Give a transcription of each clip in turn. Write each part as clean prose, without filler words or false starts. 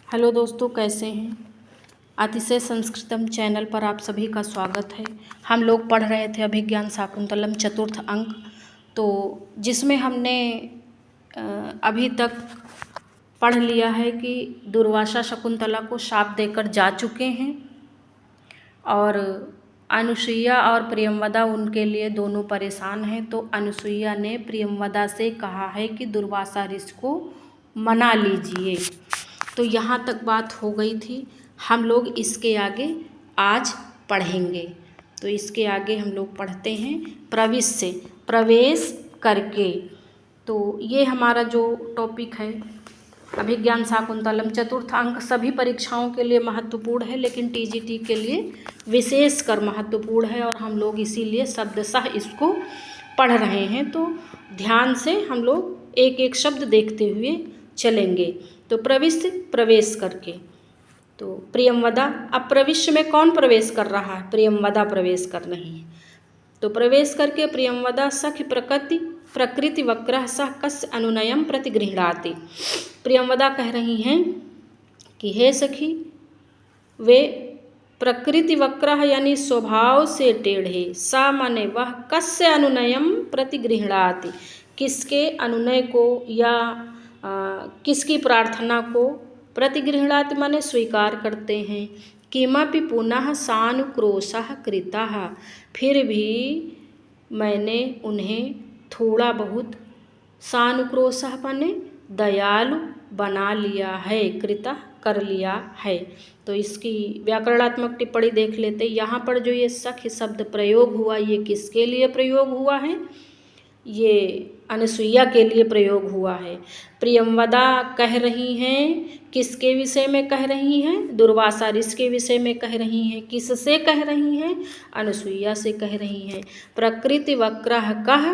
Hello दोस्तों, कैसे हैं। अतिशय संस्कृतम चैनल पर आप सभी का स्वागत है। हम लोग पढ़ रहे थे अभिज्ञान शाकुंतलम चतुर्थ अंक, तो जिसमें हमने अभी तक पढ़ लिया है कि दुर्वासा शकुंतला को शाप देकर जा चुके हैं और अनुसुईया और प्रियंवदा उनके लिए दोनों परेशान हैं। तो अनुसुईया ने प्रियंवदा से कहा है कि दुर्वासा ऋषि को मना लीजिए। तो यहाँ तक बात हो गई थी। हम लोग इसके आगे आज पढ़ेंगे। तो इसके आगे हम लोग पढ़ते हैं प्रवेश से, प्रवेश करके। तो ये हमारा जो टॉपिक है अभिज्ञान शाकुंतलम चतुर्थ अंक सभी परीक्षाओं के लिए महत्वपूर्ण है, लेकिन टीजीटी के लिए विशेषकर महत्वपूर्ण है और हम लोग इसीलिए शब्दशः इसको पढ़ रहे हैं। तो ध्यान से हम लोग एक एक शब्द देखते हुए चलेंगे। तो प्रविष्ट, प्रवेश करके। तो प्रियंवदा, अब प्रविष्ट में कौन प्रवेश कर रहा है? प्रियंवदा प्रवेश कर रही है। तो प्रवेश करके प्रियंवदा सखी प्रकृति वक्रः सह कस्य अनुनयम प्रतिगृह्णाति। प्रियंवदा कह रही हैं कि हे सखी, वे प्रकृति वक्रः यानी स्वभाव से टेढ़े, सा माने वह, कस्य अनुनयम प्रतिगृह्णाति किसके अनुनय को या किसकी प्रार्थना को, प्रतिगृह्णाति माने स्वीकार करते हैं। किमपि पुनः सानुक्रोशः कृतः, फिर भी मैंने उन्हें थोड़ा बहुत सानुक्रोशः माने दयालु बना लिया है, कृतः कर लिया है। तो इसकी व्याकरणात्मक टिप्पणी देख लेते। यहाँ पर जो ये सख्य शब्द प्रयोग हुआ, ये किसके लिए प्रयोग हुआ है? ये अनुसुईया के लिए प्रयोग हुआ है। प्रियंवदा कह रही हैं, किसके विषय में कह रही हैं? दुर्वासा ऋषि के विषय में कह रही हैं। किससे कह रही हैं? अनुसुईया से कह रही हैं। प्रकृति वक्रः कह,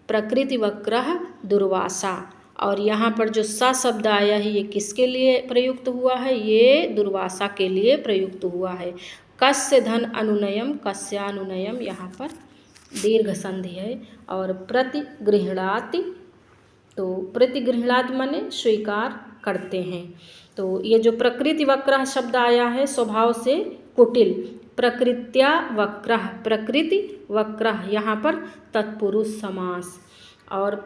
प्रकृति वक्रः दुर्वासा। और यहाँ पर जो सा शब्द आया है, ये किसके लिए प्रयुक्त हुआ है? ये दुर्वासा के लिए प्रयुक्त हुआ है। कस्य धन अनुनयम, कस्यानुनयम, यहाँ पर दीर्घ संधि है। और प्रतिगृह्णाति, तो प्रतिगृह्णाति माने स्वीकार करते हैं। तो ये जो प्रकृति वक्रः शब्द आया है, स्वभाव से कुटिल, प्रकृत्या वक्रः, प्रकृति वक्रः, यहाँ पर तत्पुरुष समास। और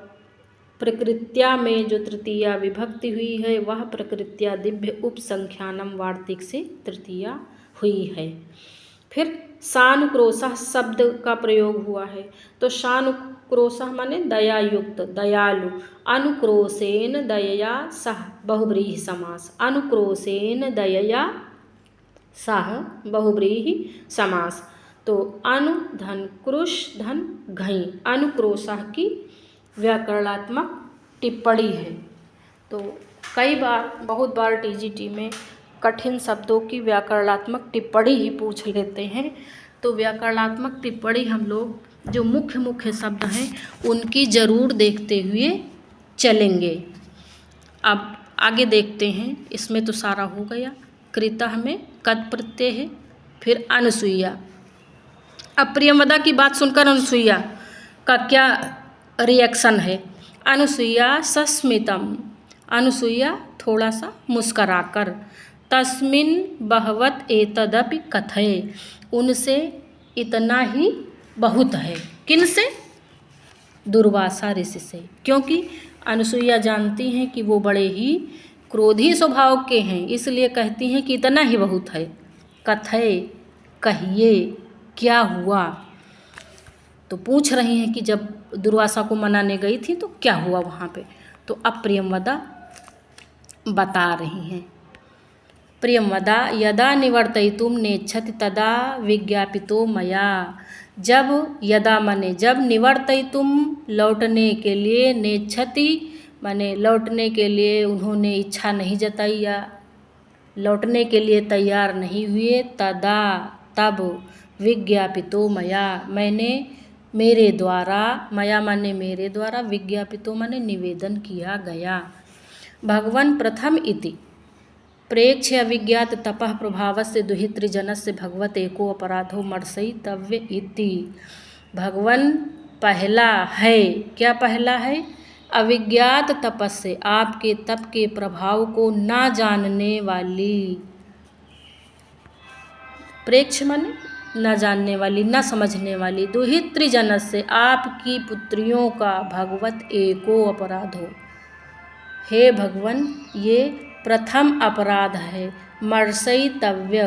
प्रकृत्या में जो तृतीया विभक्ति हुई है, वह प्रकृत्या दिव्य उपसंख्यानम वार्तिक से तृतीया हुई है। फिर सानुक्रोशः शब्द का प्रयोग हुआ है। तो सानुक्रोशः माने दयायुक्त, दयालु। अनुक्रोशेन दयया सह बहुव्रीहि समास, अनुक्रोशेन दयया सह बहुव्रीहि समास। तो अनु धन क्रुश धन घई, अनुक्रोशः की व्याकरणात्मक टिप्पणी है। तो कई बार, बहुत बार टीजीटी में कठिन शब्दों की व्याकरणात्मक टिप्पणी ही पूछ लेते हैं। तो व्याकरणात्मक टिप्पणी हम लोग जो मुख्य मुख्य शब्द हैं उनकी ज़रूर देखते हुए चलेंगे। अब आगे देखते हैं। इसमें तो सारा हो गया। कृतः में कद प्रत्यय है। फिर अनुसुईया। अब प्रियंवदा की बात सुनकर अनुसुईया का क्या रिएक्शन है? अनुसुईया सस्मितम, अनुसुईया थोड़ा सा मुस्कराकर, तस्मिन् बहवत एतदपि कथय, उनसे इतना ही बहुत है। किन से? दुर्वासा ऋषि से। क्योंकि अनुसुईया जानती हैं कि वो बड़े ही क्रोधी स्वभाव के हैं, इसलिए कहती हैं कि इतना ही बहुत है। कथय, कहिए क्या हुआ। तो पूछ रही हैं कि जब दुर्वासा को मनाने गई थी तो क्या हुआ वहाँ पे। तो अब प्रियंवदा बता रही हैं। प्रियंवदा, यदा निवर्तयितुं नेच्छति तदा विज्ञापितो मया। जब, यदा माने जब, निवर्तयितुं लौटने के लिए, नेच्छति माने लौटने के लिए उन्होंने इच्छा नहीं जताई या लौटने के लिए तैयार नहीं हुए, तदा तब, विज्ञापितो मया मैंने, मेरे द्वारा, मया माने मेरे द्वारा, विज्ञापितो माने निवेदन किया गया। भगवन् प्रथम इति प्रेक्ष्य अविज्ञात तपः प्रभावस्य दुहितृजनस्य भगवत एको अपराधो मर्शयितव्य इति। भगवान पहला है। क्या पहला है? अविज्ञात तपस से, आपके तप के प्रभाव को ना जानने वाली, प्रेक्ष माने न जानने वाली, न समझने वाली, दुहित्री जनस से, आपकी पुत्रियों का भगवत एको अपराध हो। हे भगवन, ये प्रथम अपराध है, मर्षयितव्य,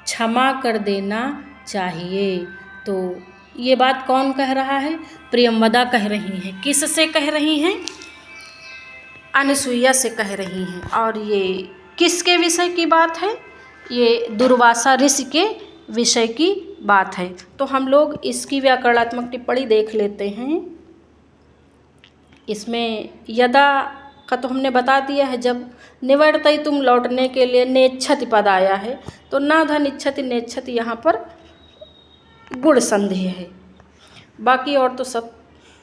क्षमा कर देना चाहिए। तो ये बात कौन कह रहा है? प्रियंवदा कह रही हैं। किससे कह रही हैं? अनसुईया से कह रही हैं। और ये किसके विषय की बात है? ये दुर्वासा ऋषि के विषय की बात है। तो हम लोग इसकी व्याकरणात्मक टिप्पणी देख लेते हैं। इसमें यदा का तो हमने बता दिया है, जब निवर्तई तुम लौटने के लिए नेच्छति पद आया है, तो ना धन इच्छति नेच्छति यहाँ पर गुण संधि है। बाकी और तो सब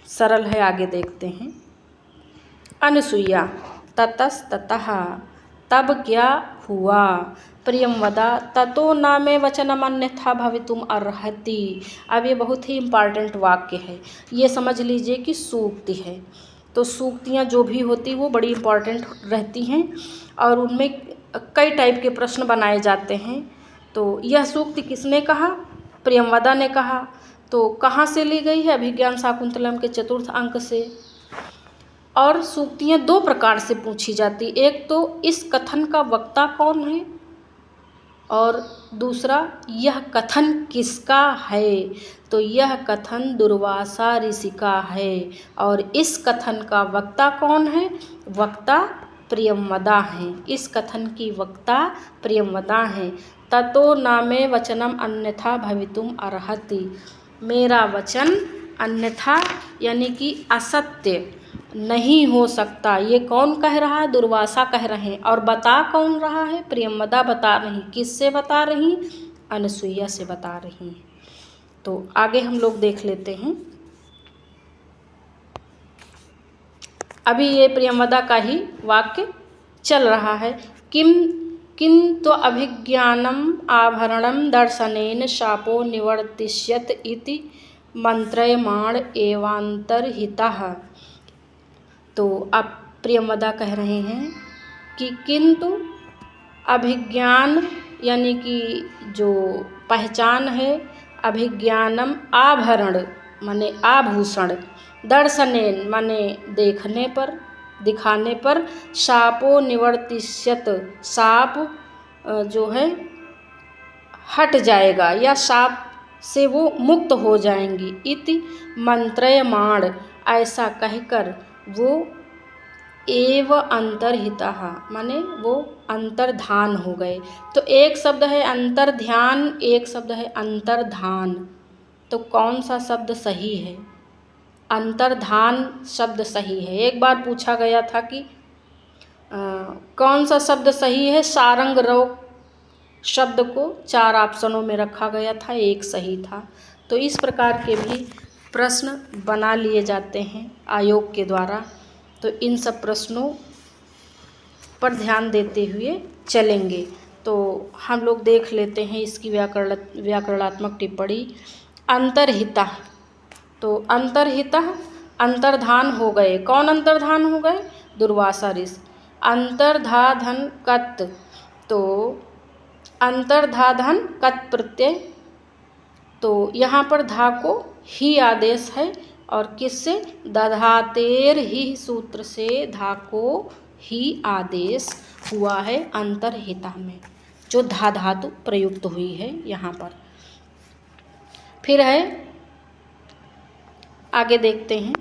सरल है, आगे देखते हैं। अनसुईया ततस्ततः, तब क्या हुआ? प्रियंवदा ततो नामे वचनम अन्यथा भवितुम अर्हति। अब ये बहुत ही इम्पॉर्टेंट वाक्य है, ये समझ लीजिए कि सूक्ति है। तो सूक्तियाँ जो भी होती वो बड़ी इम्पॉर्टेंट रहती हैं और उनमें कई टाइप के प्रश्न बनाए जाते हैं। तो यह सूक्ति किसने कहा? प्रियंवदा ने कहा। तो कहाँ से ली गई है? अभिज्ञान शाकुंतलम के 4th अंक से। और सूक्तियाँ 2 प्रकार से पूछी जाती, एक तो इस कथन का वक्ता कौन है और दूसरा यह कथन किसका है। तो यह कथन दुर्वासा ऋषि का है और इस कथन का वक्ता कौन है? वक्ता प्रियंवदा हैं। इस कथन की वक्ता प्रियंवदा हैं। ततो नामे वचनम अन्यथा भवितुम अर्हति, मेरा वचन अन्यथा यानी कि असत्य नहीं हो सकता। ये कौन कह रहा है? दुर्वासा कह रहे हैं। और बता कौन रहा है? प्रियंवदा बता रही। किससे बता रही? अनसुईया से बता रही हैं। तो आगे हम लोग देख लेते हैं। अभी ये प्रियंवदा का ही वाक्य चल रहा है। किंतु अभिज्ञानम आभरणम दर्शनेन शापो निवर्तिष्यत इति मंत्रयमाण एवांतरहितः। तो अब प्रियंवदा कह रहे हैं कि किंतु अभिज्ञान यानी कि जो पहचान है, अभिज्ञानम आभरण माने आभूषण, दर्शनेन माने देखने पर, दिखाने पर, शापो निवर्तिष्यत, शाप जो है हट जाएगा या शाप से वो मुक्त हो जाएंगी। इति मंत्रयमाण, ऐसा कहकर वो एव अंतर्हितः माने वो अंतर्धान हो गए। तो एक शब्द है अंतर्ध्यान, एक शब्द है अंतर्धान। तो कौन सा शब्द सही है? अंतर्धान शब्द सही है। एक बार पूछा गया था कि कौन सा शब्द सही है? सारंग रव शब्द को 4 ऑप्शनों में रखा गया था, एक सही था। तो इस प्रकार के भी प्रश्न बना लिए जाते हैं आयोग के द्वारा। तो इन सब प्रश्नों पर ध्यान देते हुए चलेंगे। तो हम लोग देख लेते हैं इसकी व्याकरणात्मक टिप्पणी। अंतर्हिता, तो अंतर्हिता अंतर्धान हो गए। कौन अंतर्धान हो गए? दुर्वासा ऋषि। अंतर्धाधन कत, तो अंतर्धाधन कत प्रत्यय, तो यहाँ पर धा को ही आदेश है और किससे? दधातेर ही सूत्र से धा को ही आदेश हुआ है अंतर्हिता में, जो धा धातु प्रयुक्त हुई है यहाँ पर। फिर है, आगे देखते हैं।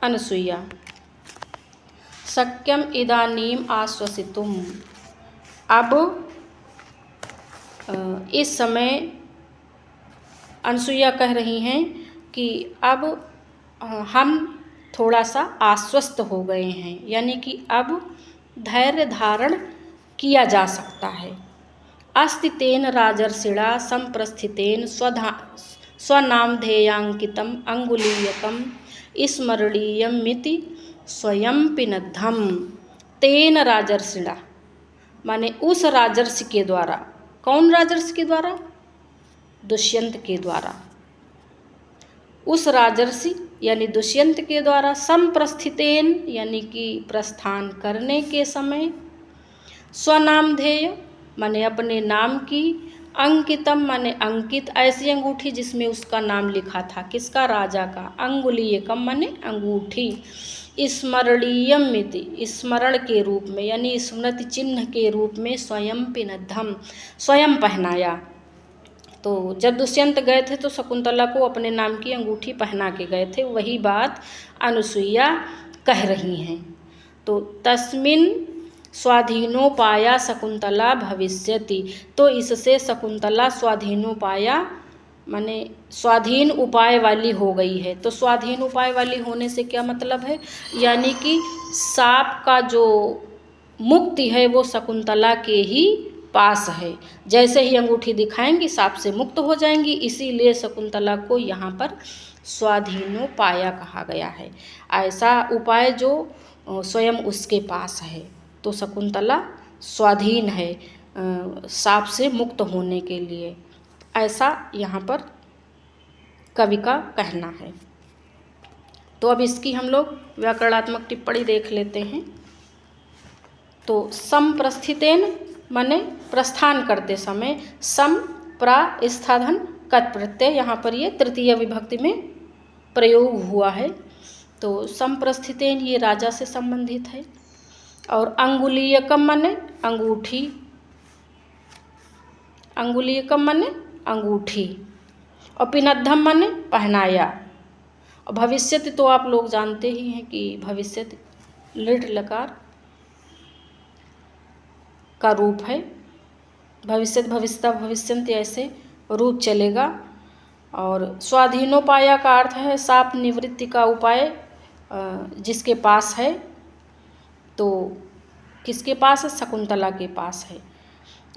अनसुईया शक्यम इदानीम आश्वसितुम, अब इस समय अनसुईया कह रही हैं कि अब हम थोड़ा सा आश्वस्त हो गए हैं, यानी कि अब धैर्य धारण किया जा सकता है। अस्तितेन राजर्षिणा संप्रस्थितेन स्वनामधेयांकितम अंगुलीयकम स्मरणीयमिति स्वयं पिनद्धम। तेन राजर्षिणा माने उस राजर्षि के द्वारा। कौन राजर्षि के द्वारा? दुष्यंत के द्वारा। उस राजर्षि यानी दुष्यंत के द्वारा संप्रस्थितेन यानी कि प्रस्थान करने के समय, स्वनामधेय माने अपने नाम की, अंकितम माने अंकित ऐसी अंगूठी जिसमें उसका नाम लिखा था, किसका, राजा का, अंगुलीयकम माने अंगूठी, स्मरणीयम इति स्मरण के रूप में यानी स्मृति चिन्ह के रूप में, स्वयं पिनद्धम स्वयं पहनाया। तो जब दुष्यंत गए थे तो शकुंतला को अपने नाम की अंगूठी पहना के गए थे, वही बात अनुसुईया कह रही हैं। तो तस्मिन स्वाधीनोपाया शकुंतला भविष्यति, तो इससे शकुंतला स्वाधीनोपाया माने स्वाधीन उपाय वाली हो गई है। तो स्वाधीन उपाय वाली होने से क्या मतलब है, यानी कि सांप का जो मुक्ति है वो शकुंतला के ही पास है। जैसे ही अंगूठी दिखाएंगी सांप से मुक्त हो जाएंगी, इसीलिए शकुंतला को यहाँ पर स्वाधीनोपाया कहा गया है। ऐसा उपाय जो स्वयं उसके पास है। तो शकुंतला स्वाधीन है सांप से मुक्त होने के लिए, ऐसा यहाँ पर कवि का कहना है। तो अब इसकी हम लोग व्याकरणात्मक टिप्पणी देख लेते हैं। तो संप्रस्थितेन माने प्रस्थान करते समय, सम प्रस्थाधन कत प्रत्यय, यहाँ पर ये तृतीय विभक्ति में प्रयोग हुआ है। तो संप्रस्थितेन ये राजा से संबंधित है। और अंगुलीयकम माने अंगूठी, अंगुलीयकम माने अंगूठी, और पिनद्धम माने पहनाया। और भविष्यति तो आप लोग जानते ही हैं कि भविष्यति लिट लकार का रूप है। भविष्यत, भविष्यता, भविष्यन्ति ऐसे रूप चलेगा। और स्वाधीनोपाया का अर्थ है साप निवृत्ति का उपाय जिसके पास है। तो किसके पास है, शकुंतला के पास है।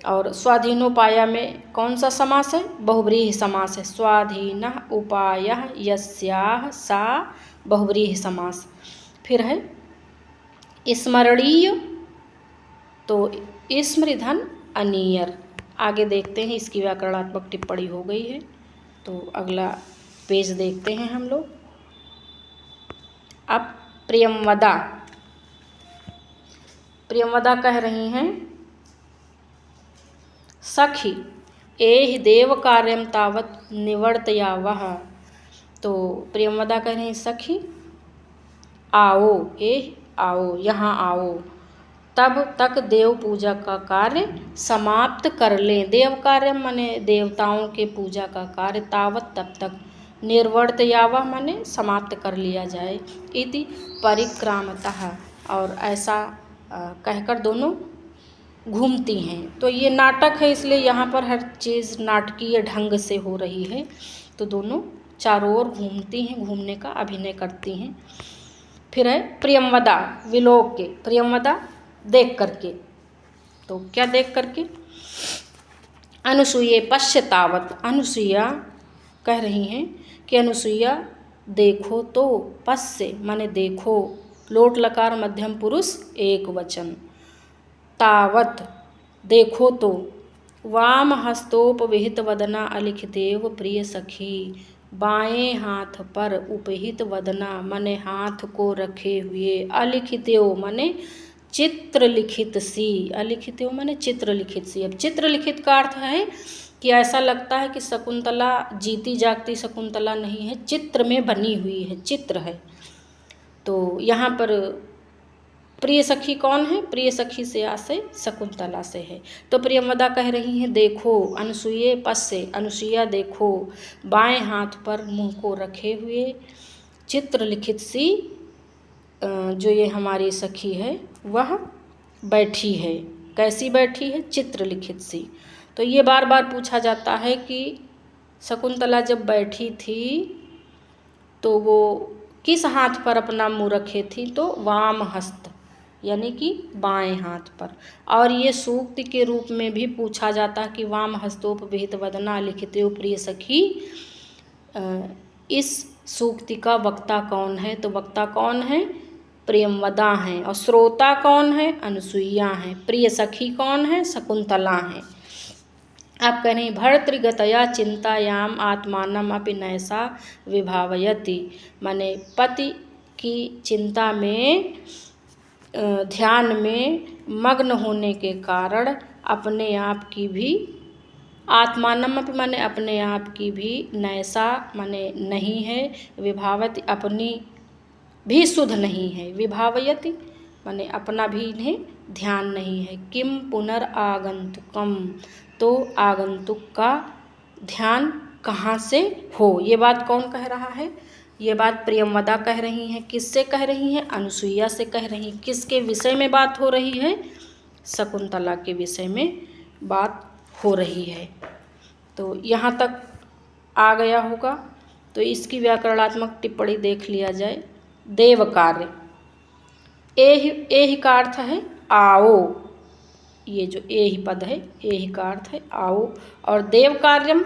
और स्वाधीनोपाया में कौन सा समास है, बहुव्रीहि समास है। स्वाधीनः उपायः यस्याः सा बहुव्रीहि समास। फिर है स्मरणीय, तो स्मृधन अनीयर। आगे देखते हैं, इसकी व्याकरणात्मक टिप्पणी हो गई है। तो अगला पेज देखते हैं हम लोग। अब प्रियंवदा, प्रियंवदा कह रही हैं, सखी एहि देव कार्यम तावत निवर्तयावः। तो प्रियंवदा कह रही हैं, सखी आओ, आओ, यहाँ आओ, तब तक देव पूजा का कार्य समाप्त कर लें। देव कार्य माने देवताओं के पूजा का कार्य, तावत तब तक, निर्वर्तयावः माने समाप्त कर लिया जाए, इति परिक्रामतः और ऐसा कहकर दोनों घूमती हैं। तो ये नाटक है, इसलिए यहाँ पर हर चीज़ नाटकीय ढंग से हो रही है। तो दोनों चारों ओर घूमती हैं, घूमने का अभिनय करती हैं। फिर है प्रियंवदा, विलोक के, प्रियंवदा देख करके। तो क्या देख करके, अनुसूये पश्यतावत, अनुसूया कह रही हैं कि अनुसूया देखो तो, पश्य माने देखो, लोट लकार मध्यम पुरुष एक वचन, तावत देखो तो, वाम हस्तोपविहित वदना अलिखितेव प्रिय सखी, बाएं हाथ पर उपहित वदना माने हाथ को रखे हुए, अलिखितेव माने चित्र लिखित सी, अलिखितेव माने चित्र लिखित सी। अब चित्र लिखित का अर्थ है कि ऐसा लगता है कि शकुंतला जीती जागती शकुंतला नहीं है, चित्र में बनी हुई है, चित्र है। तो यहाँ पर प्रिय सखी कौन है, प्रिय सखी से आशय शकुंतला से है। तो प्रियंवदा कह रही हैं, देखो, अनुसूये पश्य, अनुसूया देखो, बाएं हाथ पर मुंह को रखे हुए, चित्र लिखित सी जो ये हमारी सखी है वह बैठी है। कैसी बैठी है, चित्र लिखित सी। तो ये बार बार पूछा जाता है कि शकुंतला जब बैठी थी तो वो किस हाथ पर अपना मुँह रखे थी, तो वाम हस्त यानी कि बाएं हाथ पर। और ये सूक्ति के रूप में भी पूछा जाता कि वाम हस्तोपविहित वदना लिखितेव प्रिय सखी, इस सूक्ति का वक्ता कौन है, तो वक्ता कौन है, प्रियंवदा हैं। और श्रोता कौन है, अनुसूया हैं। प्रिय सखी कौन है, शकुंतला हैं। आप कह रहे हैं भर्तृगतया चिंतायाम आत्मानम अपि नैसा विभावयति, माने पति की चिंता में ध्यान में मग्न होने के कारण अपने आप की भी आत्मानम अपि माने अपने आप की भी नैसा माने नहीं है, विभावति अपनी भी शुद्ध नहीं है, विभावयति माने अपना भी इन्हें ध्यान नहीं है। किम पुनर्आगंतुकम, तो आगंतुक का ध्यान कहाँ से हो, ये बात कौन कह रहा है? ये बात प्रियंवदा कह रही हैं। किससे कह रही हैं? अनुसुईया से कह रही हैं। किसके विषय में बात हो रही है? शकुंतला के विषय में बात हो रही है। तो यहाँ तक आ गया होगा। तो इसकी व्याकरणात्मक टिप्पणी देख लिया जाए। देव कार्य, ए ही का अर्थ है आओ, ये जो ए ही पद है ए ही का अर्थ है आओ। और देव कार्यम,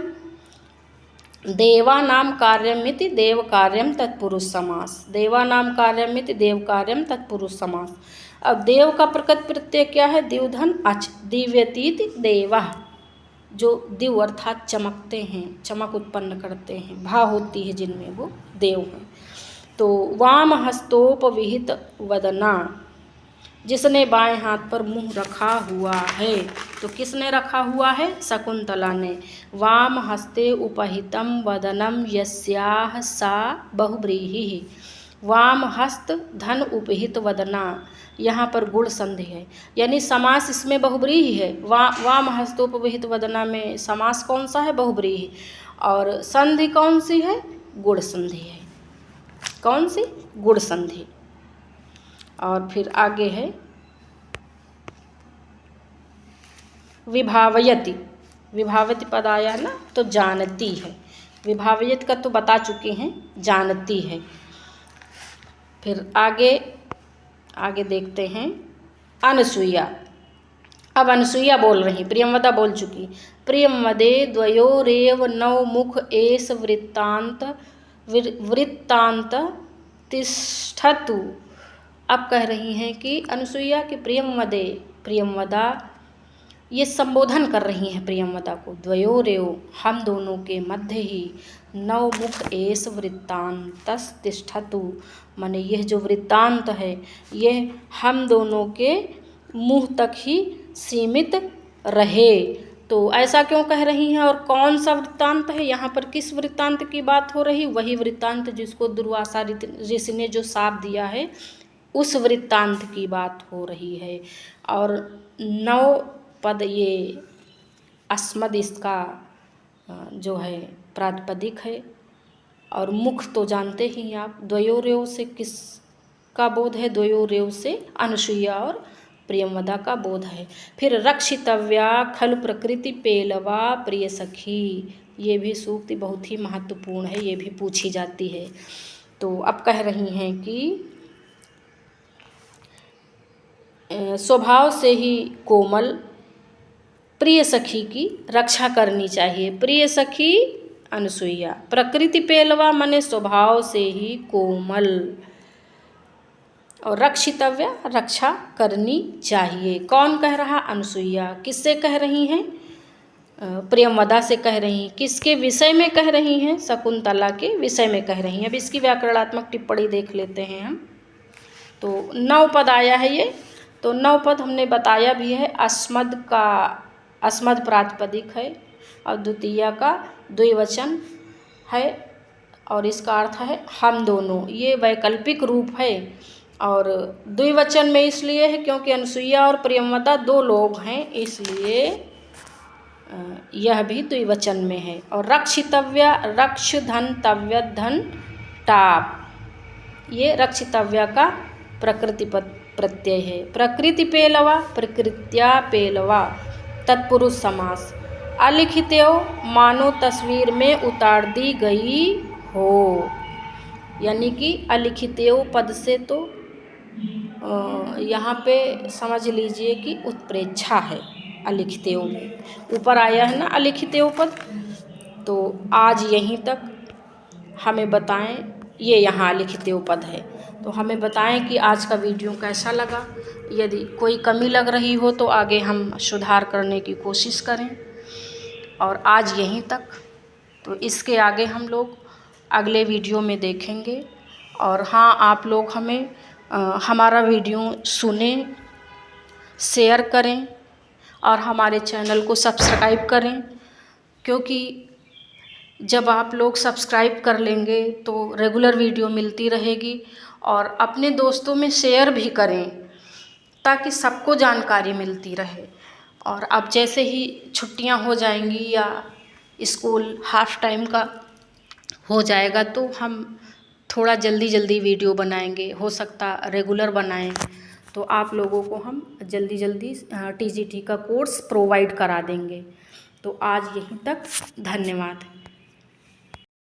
देवानाम कार्यमिति देव कार्यम तत्पुरुष समास, देवानाम कार्यमिति देव कार्यम तत्पुरुष समास। अब देव का प्रकृत प्रत्यय क्या है? दिवधन अच, दिव्यतीति देवा, जो दिव अर्थात चमकते हैं, चमक उत्पन्न करते हैं, भा होती है जिनमें, वो देव हैं। तो वाम हस्तोपविहित वदना, जिसने बाएं हाथ पर मुंह रखा हुआ है। तो किसने रखा हुआ है? शकुंतला ने। वाम हस्ते उपहितम वदनम यस्याह सा बहुव्रीहि, वाम हस्त धन उपहित वदना, यहाँ पर गुण संधि है, यानी समास इसमें बहुव्रीहि है। वाम हस्तोपविहित वदना में समास कौन सा है? बहुव्रीहि। और संधि कौन सी है? गुण संधि है। कौन सी? गुण संधि। और फिर आगे है विभावयति, विभावति पद आया है ना, तो जानती है। विभावयति का तो बता चुके हैं, जानती है। फिर आगे देखते हैं अनुसुईया। अब अनुसुईया बोल रही, प्रियंवदा बोल चुकी। प्रियंवदे द्वयोरेव नवमुख एष वृत्तांत तिष्ठतु। अब कह रही हैं कि अनुसुईया के प्रियंवदे, प्रियंवदा ये संबोधन कर रही हैं प्रियंवदा को। द्वयोरेव, हम दोनों के मध्य ही, नवमुख एष वृत्तांतस् तिष्ठतु, माने यह जो वृत्तांत है यह हम दोनों के मुंह तक ही सीमित रहे। तो ऐसा क्यों कह रही हैं? और कौन सा वृत्तांत है? यहाँ पर किस वृत्तांत की बात हो रही? वही वृत्तांत जिसको दुर्वासा ऋषि ने जो शाप दिया है, उस वृत्तांत की बात हो रही है। और 9 पद ये अस्मद इसका जो है प्रातिपदिक है। और मुख तो जानते ही आप, द्वयोरेव से किसका बोध है? द्वयोरेव से अनुसुईया और प्रियंवदा का बोध है। फिर रक्षितव्या खलु प्रकृति पेलवा प्रिय सखी, ये भी सूक्ति बहुत ही महत्वपूर्ण है, ये भी पूछी जाती है। तो अब कह रही हैं कि स्वभाव से ही कोमल प्रिय सखी की रक्षा करनी चाहिए। प्रिय सखी अनुसुईया, प्रकृति पेलवा माने स्वभाव से ही कोमल, और रक्षितव्य रक्षा करनी चाहिए। कौन कह रहा? अनुसुईया। किससे कह रही हैं? प्रियंवदा से कह रही हैं। किसके विषय में कह रही हैं? शकुंतला के विषय में कह रही हैं। अब इसकी व्याकरणात्मक टिप्पणी देख लेते हैं हम। तो 9 पद आया है ये। तो 9 पद हमने बताया भी है। अस्मद प्रातिपदिक है और द्वितीया का द्विवचन है, और इसका अर्थ है हम दोनों। ये वैकल्पिक रूप है, और द्विवचन में इसलिए है क्योंकि अनुसुईया और प्रियंवदा 2 लोग हैं, इसलिए यह भी द्विवचन में है। और रक्षितव्या, रक्ष धन तव्य धन टाप, ये रक्षितव्या का प्रकृति प्रत्यय है। प्रकृति पेलवा, प्रकृत्या पेलवा, तत्पुरुष समास। अलिखित्यो मानो तस्वीर में उतार दी गई हो, यानी कि अलिखित्यो पद से तो यहाँ पे समझ लीजिए कि उत्प्रेक्षा है। अलिखित्यो में ऊपर आया है ना अलिखित्यो पद। तो आज यहीं तक हमें बताएं, ये यहाँ अलिखित्यो पद है। तो हमें बताएं कि आज का वीडियो कैसा लगा। यदि कोई कमी लग रही हो तो आगे हम सुधार करने की कोशिश करें। और आज यहीं तक। तो इसके आगे हम लोग अगले वीडियो में देखेंगे। और हाँ, आप लोग हमें हमारा वीडियो सुनें, शेयर करें और हमारे चैनल को सब्सक्राइब करें, क्योंकि जब आप लोग सब्सक्राइब कर लेंगे तो रेगुलर वीडियो मिलती रहेगी। और अपने दोस्तों में शेयर भी करें ताकि सबको जानकारी मिलती रहे। और अब जैसे ही छुट्टियां हो जाएंगी या स्कूल हाफ टाइम का हो जाएगा तो हम थोड़ा जल्दी जल्दी वीडियो बनाएंगे, हो सकता रेगुलर बनाएं। तो आप लोगों को हम जल्दी जल्दी TGT का कोर्स प्रोवाइड करा देंगे। तो आज यहीं तक, धन्यवाद।